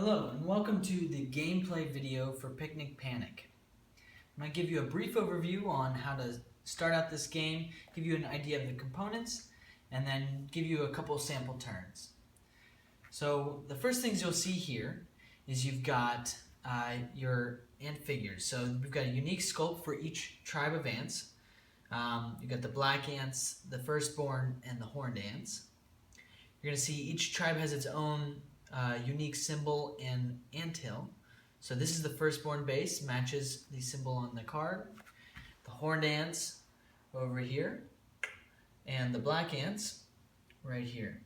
Hello and welcome to the gameplay video for Picnic Panic. I'm going to give you a brief overview on how to start out this game, give you an idea of the components, and then give you a couple sample turns. So the first things you'll see here is you've got your ant figures. So we've got a unique sculpt for each tribe of ants. You've got the black ants, the firstborn, and the horned ants. You're going to see each tribe has its own unique symbol and anthill. So this is the firstborn base, matches the symbol on the card. The horned ants over here, and the black ants right here.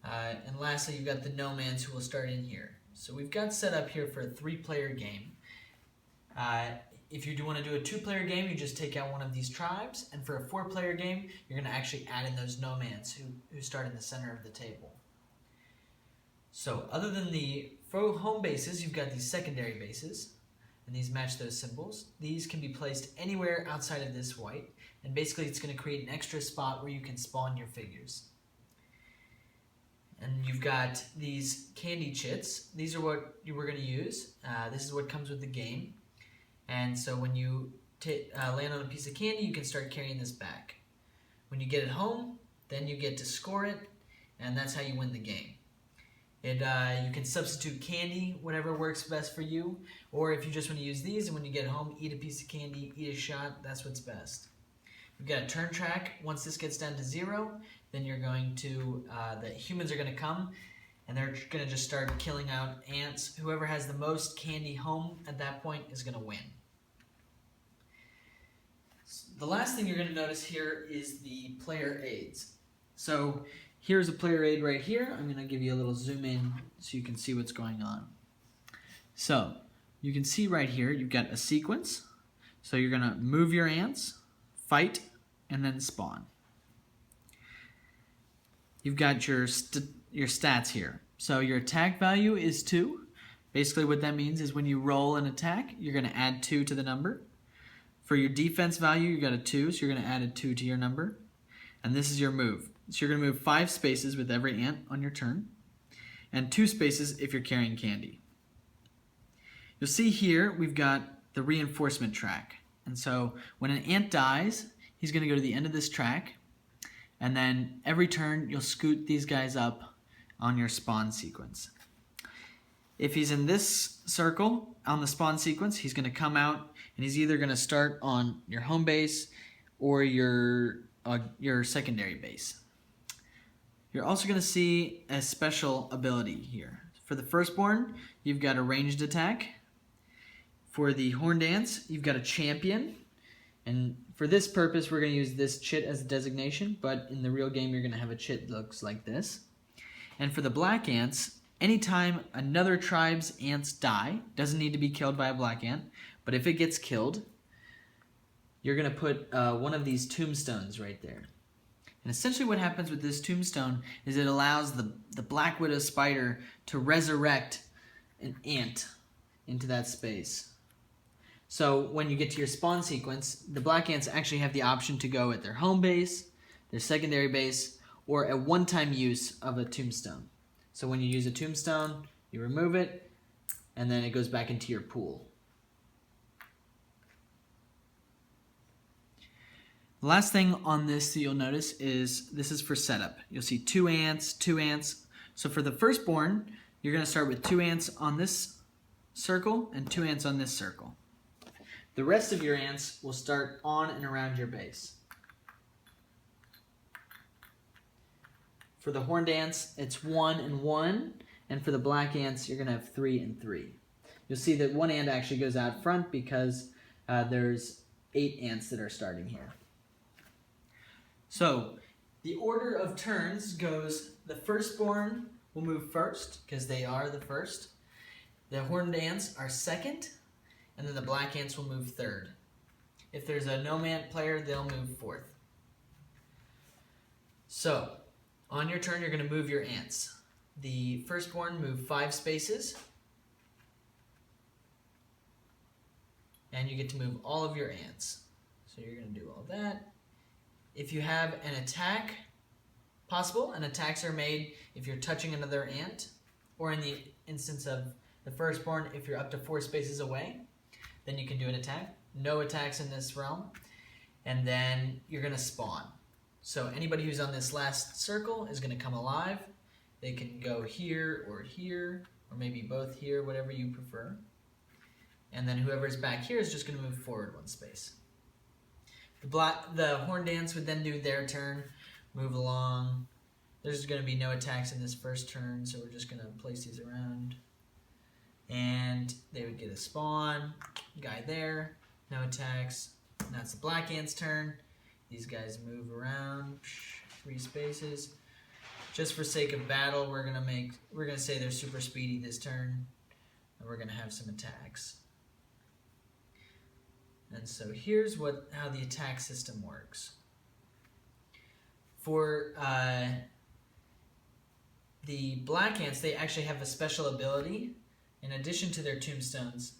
And lastly, you've got the nomads who will start in here. So we've got set up here for a 3-player game. If you do want to do a 2-player game, you just take out one of these tribes, and for a 4-player game, you're going to actually add in those nomads who start in the center of the table. So other than the home bases, you've got these secondary bases, and these match those symbols. These can be placed anywhere outside of this white, and basically it's going to create an extra spot where you can spawn your figures. And you've got these candy chits. These are what you were going to use. This is what comes with the game. And so when you land on a piece of candy, you can start carrying this back. When you get it home, then you get to score it, and that's how you win the game. You can substitute candy, whatever works best for you, or if you just want to use these, and when you get home, eat a piece of candy, eat a shot, that's what's best. You've got a turn track. Once this gets down to 0, then you're going to, the humans are going to come, and they're going to just start killing out ants. Whoever has the most candy home at that point is going to win. The last thing you're going to notice here is the player aids. So here's a player aid right here. I'm going to give you a little zoom in so you can see what's going on. So you can see right here you've got a sequence. So you're going to move your ants, fight, and then spawn. You've got your stats here. So your attack value is 2. Basically what that means is when you roll an attack, you're going to add 2 to the number. For your defense value, you got a 2, so you're going to add a 2 to your number. And this is your move. So you're going to move 5 spaces with every ant on your turn, and 2 spaces if you're carrying candy. You'll see here we've got the reinforcement track. And so when an ant dies, he's going to go to the end of this track, and then every turn you'll scoot these guys up on your spawn sequence. If he's in this circle on the spawn sequence, he's going to come out, and he's either going to start on your home base or your secondary base. You're also going to see a special ability here. For the firstborn, you've got a ranged attack. For the horned ants, you've got a champion. And for this purpose, we're going to use this chit as a designation, but in the real game, you're going to have a chit that looks like this. And for the black ants, anytime another tribe's ants die, doesn't need to be killed by a black ant, but if it gets killed, you're going to put one of these tombstones right there. And essentially what happens with this tombstone is it allows the black widow spider to resurrect an ant into that space. So when you get to your spawn sequence, the black ants actually have the option to go at their home base, their secondary base, or a one-time use of a tombstone. So when you use a tombstone, you remove it, and then it goes back into your pool. The last thing on this that you'll notice is this is for setup. You'll see 2 ants, 2 ants. So for the firstborn, you're going to start with 2 ants on this circle and 2 ants on this circle. The rest of your ants will start on and around your base. For the horned ants, it's 1 and 1, and for the black ants, you're going to have 3 and 3. You'll see that 1 ant actually goes out front because there's 8 ants that are starting here. So the order of turns goes, the firstborn will move first because they are the first. The horned ants are second, and then the black ants will move third. If there's a nomad player, they'll move 4th. So on your turn, you're going to move your ants. The firstborn move 5 spaces, and you get to move all of your ants. So you're going to do all that. If you have an attack possible, and attacks are made if you're touching another ant, or in the instance of the firstborn, if you're up to 4 spaces away, then you can do an attack. No attacks in this realm. And then you're going to spawn. So anybody who's on this last circle is going to come alive. They can go here, or maybe both here, whatever you prefer. And then whoever's back here is just going to move forward 1 space. The Horn Dance would then do their turn, move along. There's going to be no attacks in this first turn, so we're just going to place these around. And they would get a spawn, guy there, no attacks. And that's the Black Ant's turn. These guys move around 3 spaces. Just for sake of battle, we're gonna say they're super speedy this turn, and we're gonna have some attacks. And so here's how the attack system works. For the Black Ants, they actually have a special ability. In addition to their tombstones,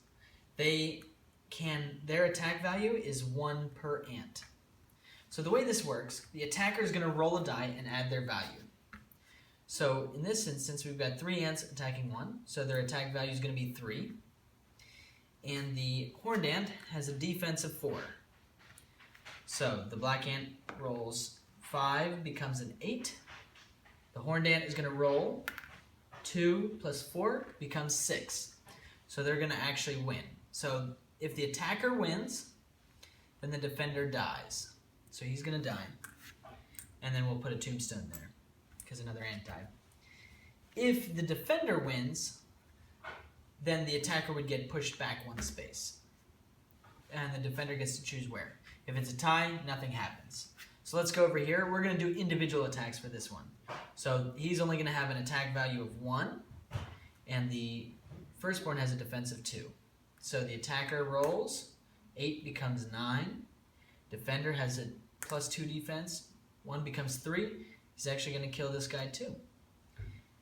their attack value is 1 per ant. So the way this works, the attacker is going to roll a die and add their value. So in this instance, we've got 3 ants attacking 1, so their attack value is going to be 3. And the Horned Ant has a defense of 4. So the Black Ant rolls 5, becomes an 8. The Horned Ant is going to roll 2 plus 4 becomes 6. So they're going to actually win. So if the attacker wins, then the defender dies. So he's going to die. And then we'll put a tombstone there because another ant died. If the defender wins, then the attacker would get pushed back 1 space. And the defender gets to choose where. If it's a tie, nothing happens. So let's go over here. We're going to do individual attacks for this one. So he's only going to have an attack value of 1, and the firstborn has a defense of 2. So the attacker rolls, 8 becomes 9. Defender has a +2 defense, 1 becomes 3. He's actually going to kill this guy too.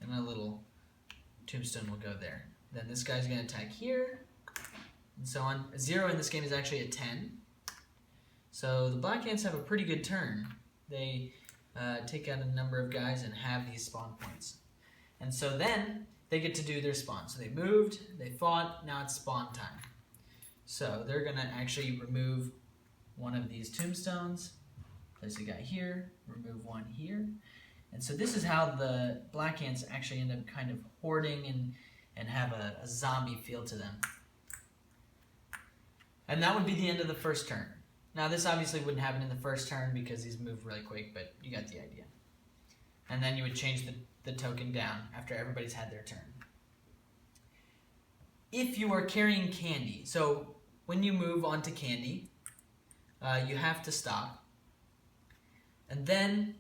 And a little tombstone will go there. Then this guy's going to attack here, and so on. A 0 in this game is actually a 10. So the Black Ants have a pretty good turn. They take out a number of guys and have these spawn points. And so then they get to do their spawn. So they moved, they fought, now it's spawn time. So they're going to actually remove one of these tombstones, place a guy here, remove 1 here. And so this is how the Black Ants actually end up kind of hoarding and have a zombie feel to them. And that would be the end of the first turn. Now this obviously wouldn't happen in the first turn because these move really quick, but you got the idea. And then you would change the token down after everybody's had their turn. If you are carrying candy, so when you move onto candy, you have to stop. And then,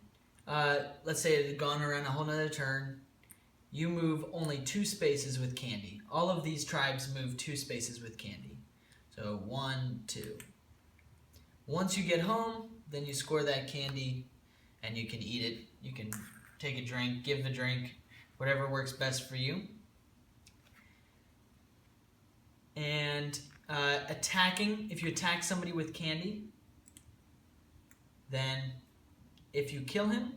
let's say it had gone around a whole nother turn, you move only 2 spaces with candy. All of these tribes move 2 spaces with candy. So 1, 2. Once you get home, then you score that candy and you can eat it. You can take a drink, give the drink, whatever works best for you. And attacking, if you attack somebody with candy, then if you kill him,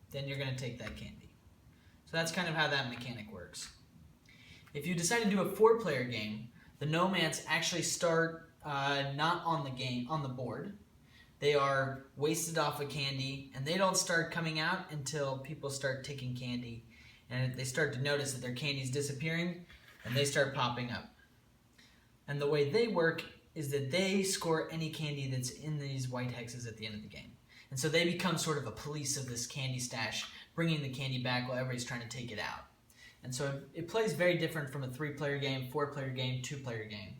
then you're going to take that candy. So that's kind of how that mechanic works. If you decide to do a 4-player game, the nomads actually start not on the board. They are wasted off of candy, and they don't start coming out until people start taking candy, and they start to notice that their candy is disappearing, and they start popping up. And the way they work is that they score any candy that's in these white hexes at the end of the game. And so they become sort of a police of this candy stash, bringing the candy back while everybody's trying to take it out. And so it plays very different from a 3-player game, 4-player game, 2-player game.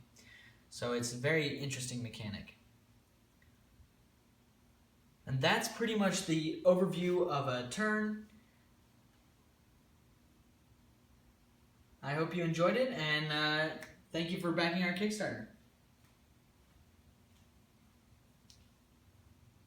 So it's a very interesting mechanic. And that's pretty much the overview of a turn. I hope you enjoyed it, and thank you for backing our Kickstarter.